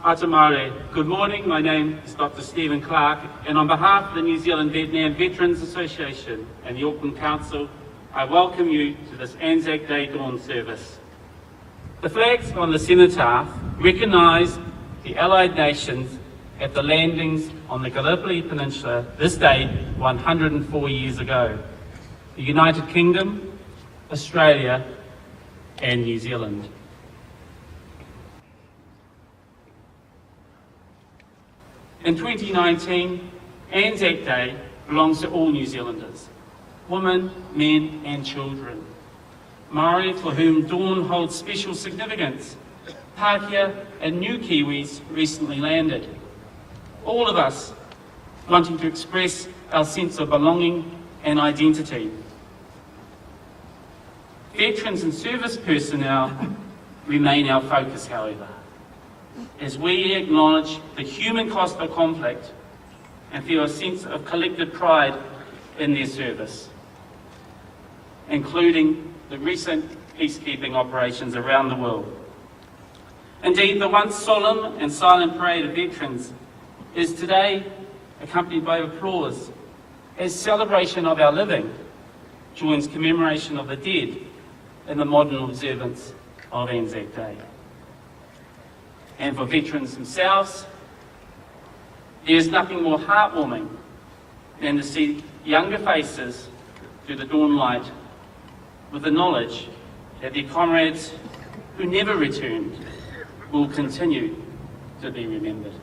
Atamare. Good morning, my name is Dr. Stephen Clark, and on behalf of the New Zealand Vietnam Veterans Association and the Auckland Council, I welcome you to this ANZAC Day Dawn Service. The flags on the cenotaph recognise the Allied nations at the landings on the Gallipoli Peninsula this day 104 years ago. The United Kingdom, Australia and New Zealand. In 2019, ANZAC Day belongs to all New Zealanders, women, men and children. Māori, for whom Dawn holds special significance, Pākehā and new Kiwis recently landed. All of us wanting to express our sense of belonging and identity. Veterans and service personnel remain our focus, however, as we acknowledge the human cost of conflict and feel a sense of collective pride in their service, including the recent peacekeeping operations around the world. Indeed, the once solemn and silent parade of veterans is today accompanied by applause as celebration of our living joins commemoration of the dead in the modern observance of ANZAC Day. And for veterans themselves, there is nothing more heartwarming than to see younger faces through the dawn light with the knowledge that their comrades who never returned will continue to be remembered.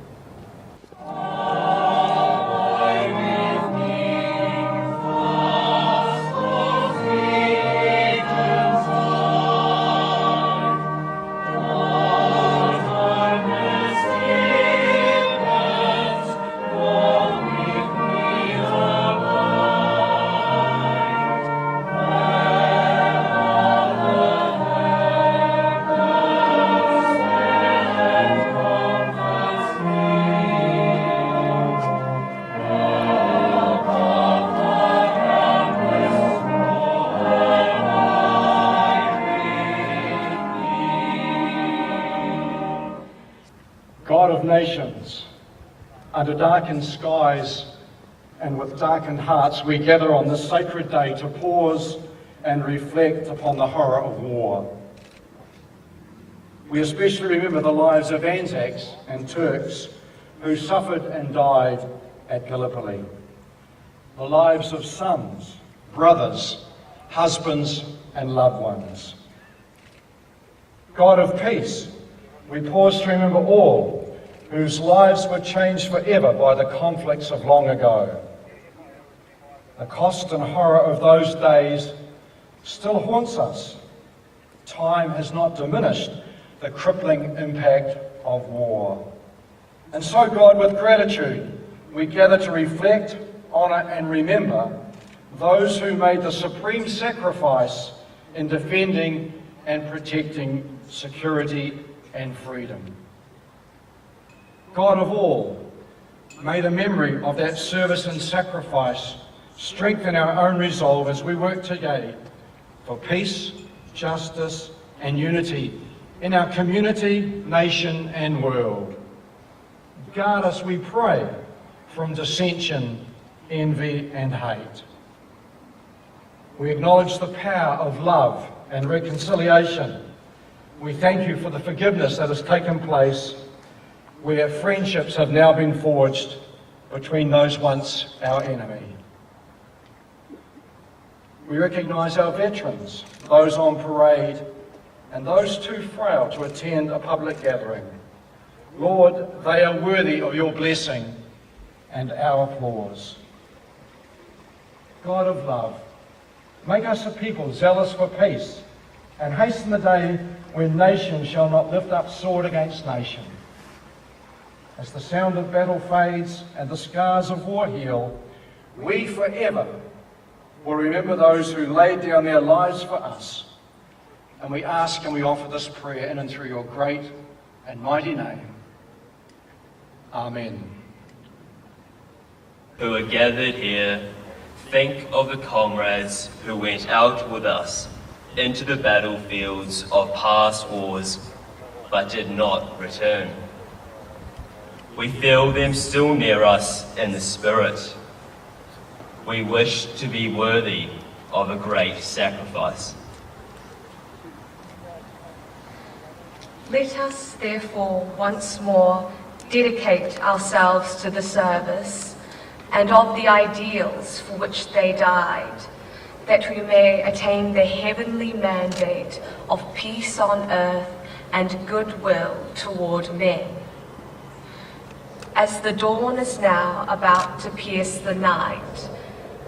God of nations, under darkened skies and with darkened hearts, we gather on this sacred day to pause and reflect upon the horror of war. We especially remember the lives of Anzacs and Turks who suffered and died at Gallipoli. The lives of sons, brothers, husbands and loved ones. God of peace, we pause to remember all whose lives were changed forever by the conflicts of long ago. The cost and horror of those days still haunts us. Time has not diminished the crippling impact of war. And so, God, with gratitude, we gather to reflect, honour and remember those who made the supreme sacrifice in defending and protecting security and freedom. God of all, may the memory of that service and sacrifice strengthen our own resolve as we work today for peace, justice and unity in our community, nation and world. Guard us, we pray, from dissension, envy and hate. We acknowledge the power of love and reconciliation. We thank you for the forgiveness that has taken place, where friendships have now been forged between those once our enemy. We recognise our veterans, those on parade, and those too frail to attend a public gathering. Lord, they are worthy of your blessing and our applause. God of love, make us a people zealous for peace, and hasten the day when nation shall not lift up sword against nation. As the sound of battle fades and the scars of war heal, we forever will remember those who laid down their lives for us. And we ask and we offer this prayer in and through your great and mighty name. Amen. Who are gathered here, think of the comrades who went out with us into the battlefields of past wars, but did not return. We feel them still near us in the Spirit. We wish to be worthy of a great sacrifice. Let us therefore once more dedicate ourselves to the service and of the ideals for which they died, that we may attain the heavenly mandate of peace on earth and goodwill toward men. As the dawn is now about to pierce the night,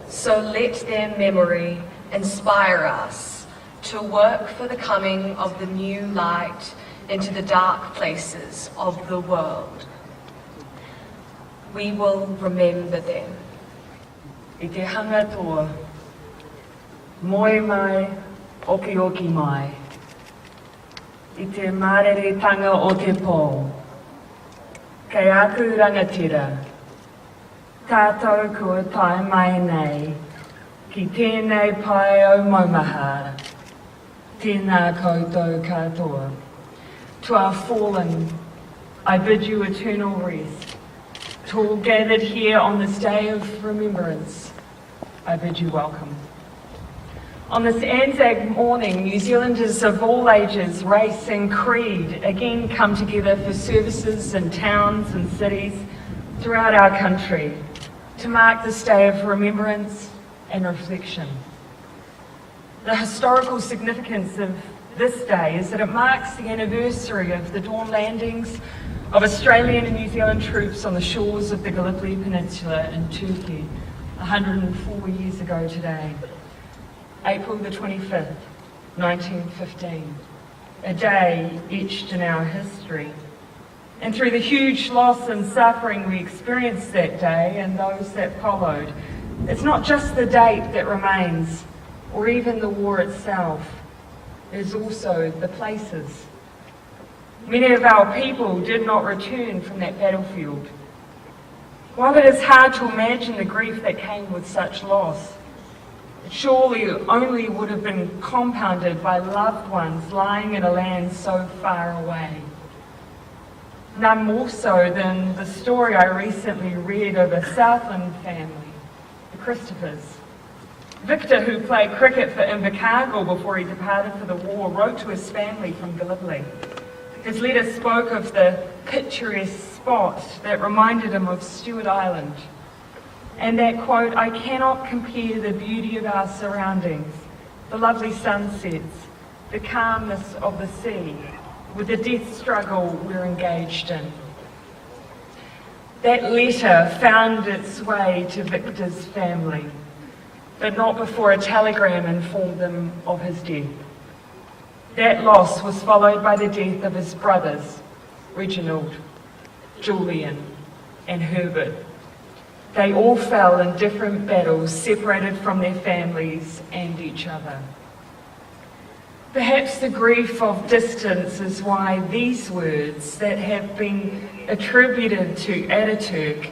so let their memory inspire us to work for the coming of the new light into the dark places of the world. We will remember them. I te hanga toa, moe mai, oki oki mai. I te māreretanga o te pō, kei aku rangatira, tātou kua tae mai nei, ki tēnei pai au maumahara, tēnā koutou katoa. To our fallen, I bid you eternal rest. To all gathered here on this day of remembrance, I bid you welcome. On this ANZAC morning, New Zealanders of all ages, race and creed again come together for services in towns and cities throughout our country to mark this day of remembrance and reflection. The historical significance of this day is that it marks the anniversary of the dawn landings of Australian and New Zealand troops on the shores of the Gallipoli Peninsula in Turkey 104 years ago today, April the 25th, 1915, a day etched in our history. And through the huge loss and suffering we experienced that day and those that followed, it's not just the date that remains, or even the war itself. Is also the places. Many of our people did not return from that battlefield. While it is hard to imagine the grief that came with such loss, it surely only would have been compounded by loved ones lying in a land so far away. None more so than the story I recently read of a Southland family, the Christophers. Victor, who played cricket for Invercargill before he departed for the war, wrote to his family from Gallipoli. His letter spoke of the picturesque spot that reminded him of Stewart Island, and that, quote, I cannot compare the beauty of our surroundings, the lovely sunsets, the calmness of the sea, with the death struggle we're engaged in. That letter found its way to Victor's family, but not before a telegram informed them of his death. That loss was followed by the death of his brothers, Reginald, Julian, and Herbert. They all fell in different battles, separated from their families and each other. Perhaps the grief of distance is why these words that have been attributed to Ataturk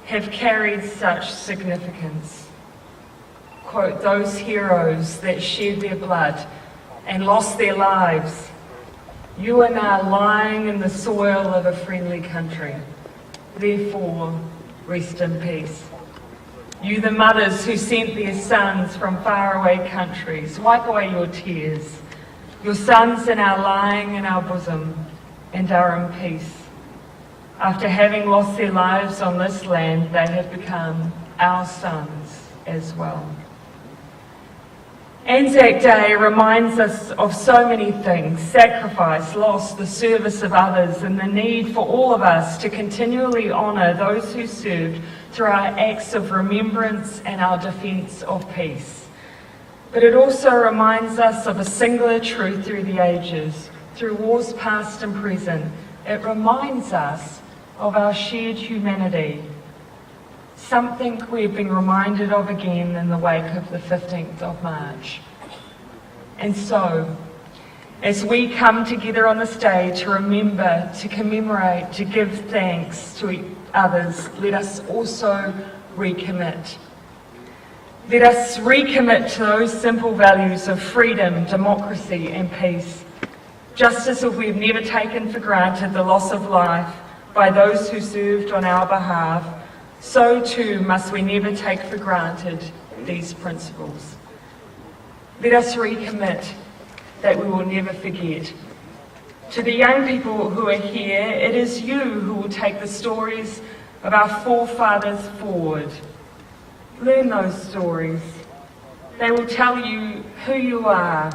have carried such significance. Quote, those heroes that shed their blood and lost their lives, you are now lying in the soil of a friendly country. Therefore, rest in peace. You, the mothers who sent their sons from faraway countries, wipe away your tears. Your sons are now lying in our bosom and are in peace. After having lost their lives on this land, they have become our sons as well. ANZAC Day reminds us of so many things: sacrifice, loss, the service of others, and the need for all of us to continually honour those who served through our acts of remembrance and our defence of peace. But it also reminds us of a singular truth through the ages, through wars past and present. It reminds us of our shared humanity, something we've been reminded of again in the wake of the 15th of March. And so, as we come together on this day to remember, to commemorate, to give thanks to others, let us also recommit. Let us recommit to those simple values of freedom, democracy and peace, just as if we've never taken for granted the loss of life by those who served on our behalf, so too must we never take for granted these principles. Let us recommit that we will never forget. To the young people who are here, it is you who will take the stories of our forefathers forward. Learn those stories. They will tell you who you are,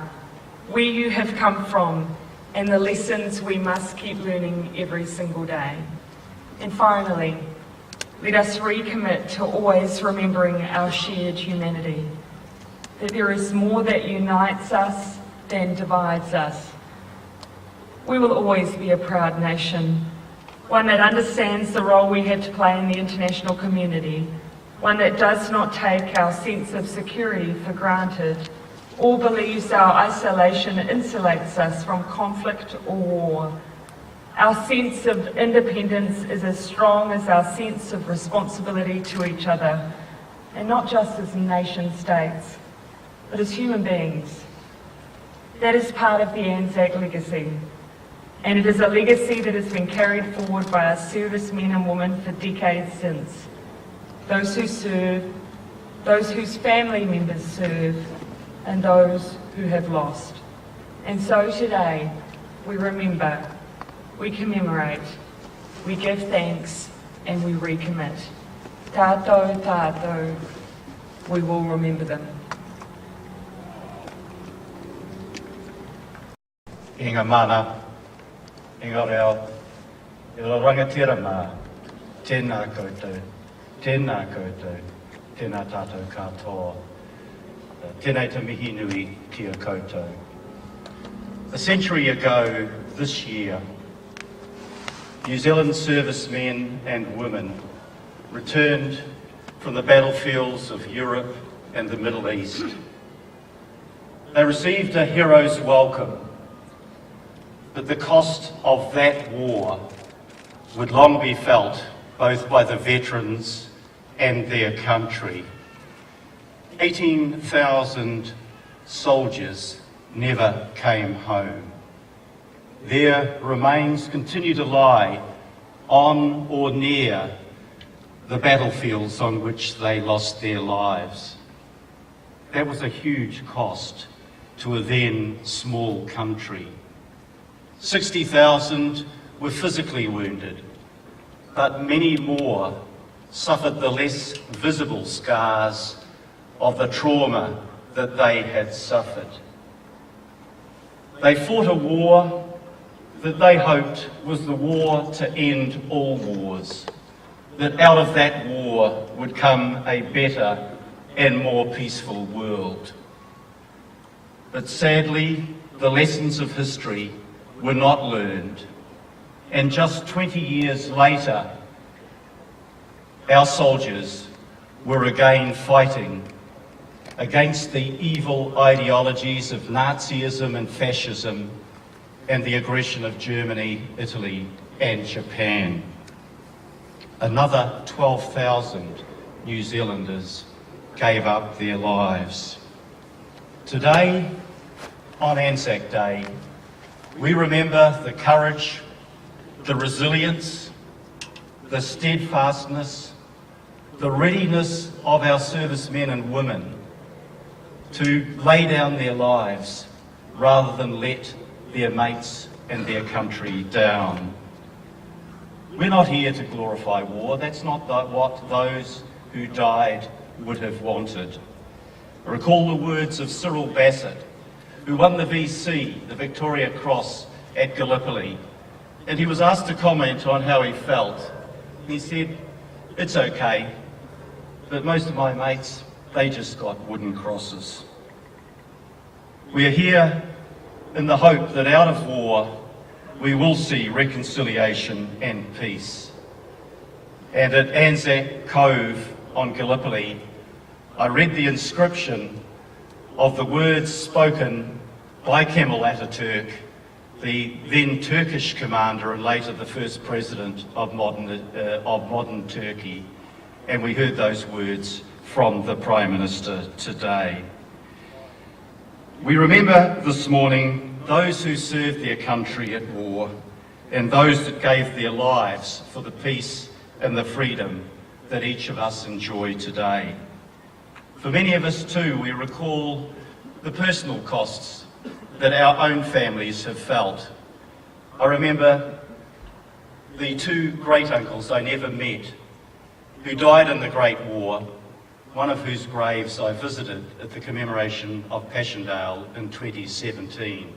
where you have come from, and the lessons we must keep learning every single day. And finally, let us recommit to always remembering our shared humanity, that there is more that unites us than divides us. We will always be a proud nation, one that understands the role we have to play in the international community, one that does not take our sense of security for granted, or believes our isolation insulates us from conflict or war. Our sense of independence is as strong as our sense of responsibility to each other, and not just as nation states, but as human beings. That is part of the ANZAC legacy, and it is a legacy that has been carried forward by our servicemen and women for decades since. Those who serve, those whose family members serve, and those who have lost. And so today, we remember, we commemorate, we give thanks, and we recommit. Tātou, tātou, we will remember them. Inga mana, inga reo, ilo rangatira mā, tēnā koutou, tēnā tātou katoa, tēnei te mihi nui kia koutou. A century ago this year, New Zealand servicemen and women returned from the battlefields of Europe and the Middle East. They received a hero's welcome, but the cost of that war would long be felt both by the veterans and their country. 18,000 soldiers never came home. Their remains continue to lie on or near the battlefields on which they lost their lives. That was a huge cost to a then small country. 60,000 were physically wounded, but many more suffered the less visible scars of the trauma that they had suffered. They fought a war that they hoped was the war to end all wars, that out of that war would come a better and more peaceful world. But sadly, the lessons of history were not learned, and just 20 years later, our soldiers were again fighting against the evil ideologies of Nazism and fascism and the aggression of Germany, Italy and Japan. Another 12,000 New Zealanders gave up their lives. Today, on ANZAC Day, we remember the courage, the resilience, the steadfastness, the readiness of our servicemen and women to lay down their lives rather than let their mates and their country down. We're not here to glorify war. That's not what those who died would have wanted. I recall the words of Cyril Bassett, who won the VC, the Victoria Cross, at Gallipoli, and he was asked to comment on how he felt. He said, "It's okay, but most of my mates, they just got wooden crosses." We are here in the hope that out of war we will see reconciliation and peace. And at Anzac Cove on Gallipoli, I read the inscription of the words spoken by Kemal Ataturk, the then Turkish commander and later the first president of modern Turkey. And we heard those words from the Prime Minister today. We remember this morning those who served their country at war and those that gave their lives for the peace and the freedom that each of us enjoy today. For many of us too, we recall the personal costs that our own families have felt. I remember the two great-uncles I never met who died in the Great War, one of whose graves I visited at the commemoration of Passchendaele in 2017.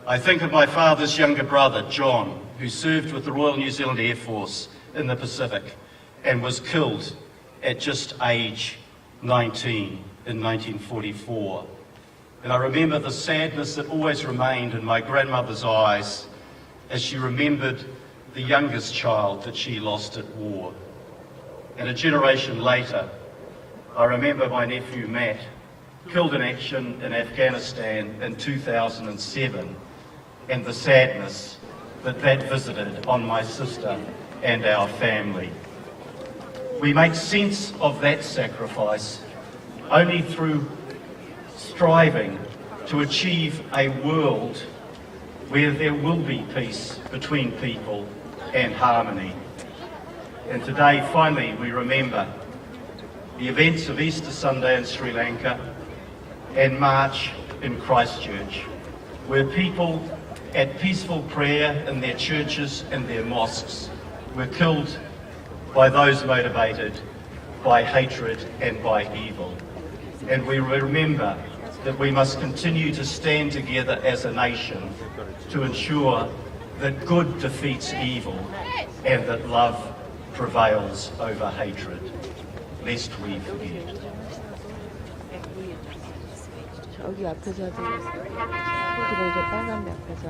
I think of my father's younger brother, John, who served with the Royal New Zealand Air Force in the Pacific and was killed at just age 19 in 1944. And I remember the sadness that always remained in my grandmother's eyes as she remembered the youngest child that she lost at war. And a generation later, I remember my nephew Matt, killed in action in Afghanistan in 2007, and the sadness that that visited on my sister and our family. We make sense of that sacrifice only through striving to achieve a world where there will be peace between people and harmony. And today, finally, we remember the events of Easter Sunday in Sri Lanka and March in Christchurch, where people at peaceful prayer in their churches and their mosques were killed by those motivated by hatred and by evil. And we remember that we must continue to stand together as a nation to ensure that good defeats evil and that love prevails over hatred, lest we forget. 저기 앞에서 그리고 이제 빨간 데 앞에서